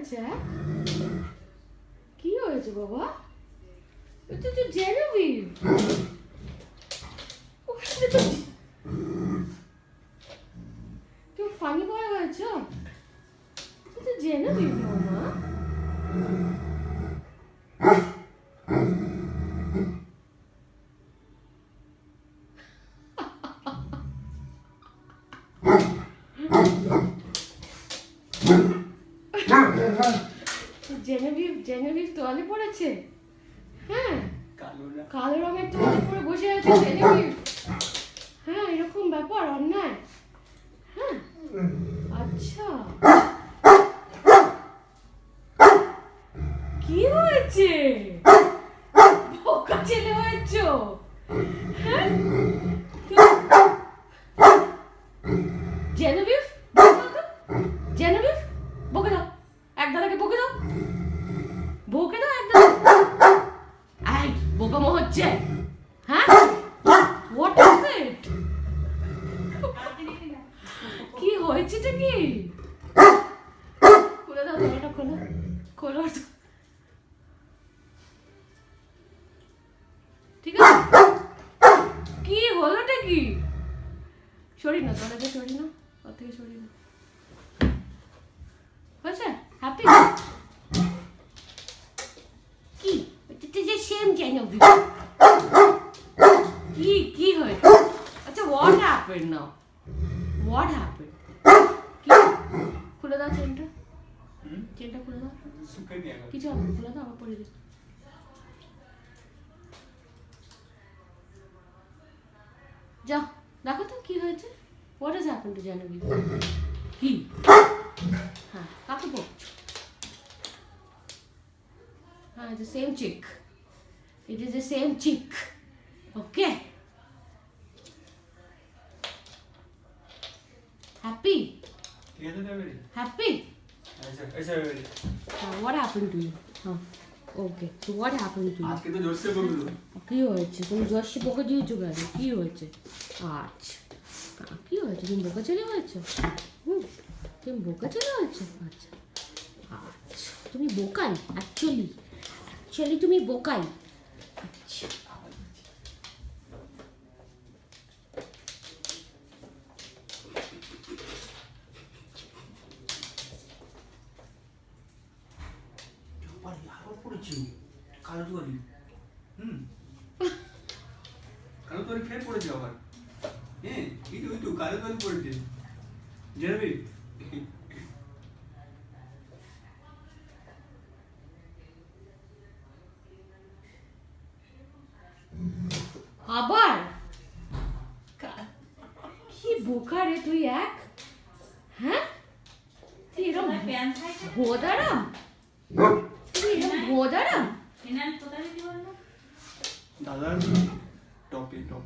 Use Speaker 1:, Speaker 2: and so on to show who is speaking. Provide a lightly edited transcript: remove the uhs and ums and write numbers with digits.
Speaker 1: হয়েছে? কি হয়েছে বাবা? এটা তো জেনোভিভ। তুমি ফানি বয় হয়েছো? এটা জেনোভিভ মামা। জেনেভিভ তোয়ালে পড়েছে। হ্যাঁ, কালো রঙের তোয়ালে পরে বসে আছে জেনেভিভ। হ্যাঁ, এরকম ব্যাপার, অন্যায়। হ্যাঁ, আচ্ছা, কি হয়েছে? বোকা ছেলে হয়েছো? হ্যাঁ, জেনেভিভ, জেনেভিভ, বকে দাও, এক দাদাকে বকে দাও, বকে দাও এক দাদা। এই বোকামো হচ্ছে। হ্যাঁ, হোয়াট ইজ ইট? কি হয়েছেটা কি? খুলে দাও, দরজাটা খোলো, খোলো। ঠিক আছে, কি হলোটা কি? সরি না, দরজা সরি না, ওর থেকে সরি না। হয়েছে? হ্যাপি? কি? এটা যে সেম জেনোভিভ। কি হয়েছে? আচ্ছা, what happened now? What happened? কি? খুলে দাও চেনটা। চেনটা খুলে দাও। কিছু হবে, খুলে দাও, আবার পরে দিই। যাও, দেখো তো কি হয়েছে? What has happened to Genevieve? কি? হ্যাঁ, কাকে বলছো? হ্যাঁ, it's the same chick. It is the same chick. Okay? Happy? Happy? What happened to you? Okay. So what happened to you?
Speaker 2: আজকে তো জোরসে বকলো।
Speaker 1: কি হয়েছে? তুমি জোরসে বকে দিয়েছো কেন? কি হয়েছে? আচ্ছা, কি হয়েছে? তুমি বোকা ছেলে হয়েছো? তুমি বোকা ছেলে হয়েছো? আচ্ছা, আচ্ছা, তুমি বোকাই অ্যাকচুয়ালি তুমি বোকাই। আচ্ছা,
Speaker 2: কালো তোয়ালি কালো তোয়ালি ফের পড়েছে আবার। হ্যাঁ, ওই তো কালো তোয়ালি পড়েছে। জেনেভিভ,
Speaker 1: আবার কি বোকা রে তুই এক। হ্যাঁ, তুই এরকম ভোদারাম, তুই এরকম ভোদারাম।
Speaker 2: দাদার টপে